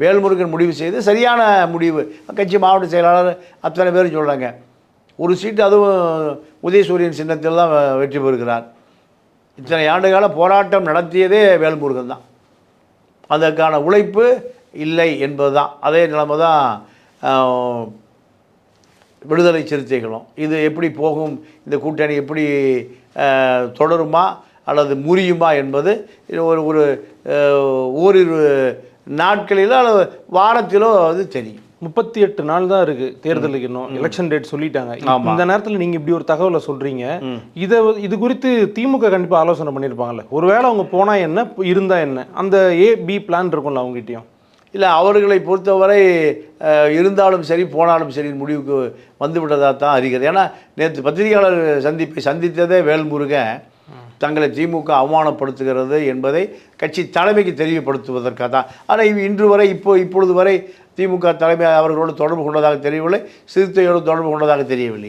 வேல்முருகன் முடிவு செய்து சரியான முடிவு. கட்சி மாவட்ட செயலாளர் அத்தனை பேரும் சொல்கிறாங்க. ஒரு சீட்டு அதுவும் உதயசூரியன் சின்னத்தில் தான் வெற்றி பெறுகிறார். இத்தனை ஆண்டுகால போராட்டம் நடத்தியதே வேல்முருகன் தான். அதற்கான உழைப்பு இல்லை என்பது தான். அதே நிலைமை தான் விடுதலை சிறுத்தைகளும். இது எப்படி போகும், இந்த கூட்டணி எப்படி தொடருமா அல்லது முறியுமா என்பது ஒரு ஓரிரு நாட்களிலோ அல்லது வாரத்திலோ அது தெரியும். 38 நாள் தான் இருக்குது தேர்தலுக்கு, இன்னும் எலெக்ஷன் டேட் சொல்லிட்டாங்க. இந்த நேரத்தில் நீங்கள் இப்படி ஒரு தகவலை சொல்கிறீங்க. இது குறித்து திமுக கண்டிப்பாக ஆலோசனை பண்ணியிருப்பாங்கல்ல. ஒருவேளை அவங்க போனால் என்ன, இருந்தால் என்ன, அந்த A-B பிளான் இருக்கும்ல அவங்ககிட்டயும்? இல்லை, அவர்களை பொறுத்தவரை இருந்தாலும் சரி போனாலும் சரி முடிவுக்கு வந்து விட்டதாக தான் அறிகிறது. ஏன்னா நேற்று பத்திரிகையாளர் சந்தித்ததே வேல்முருகன் தங்களை திமுக அவமானப்படுத்துகிறது என்பதை கட்சி தலைமைக்கு தெரியப்படுத்துவதற்காக தான். ஆனால் இன்று வரை இப்பொழுது வரை திமுக தலைமை அவர்களோடு தொடர்பு கொண்டதாக தெரியவில்லை, சிறுத்தையோடு தொடர்பு கொண்டதாக தெரியவில்லை.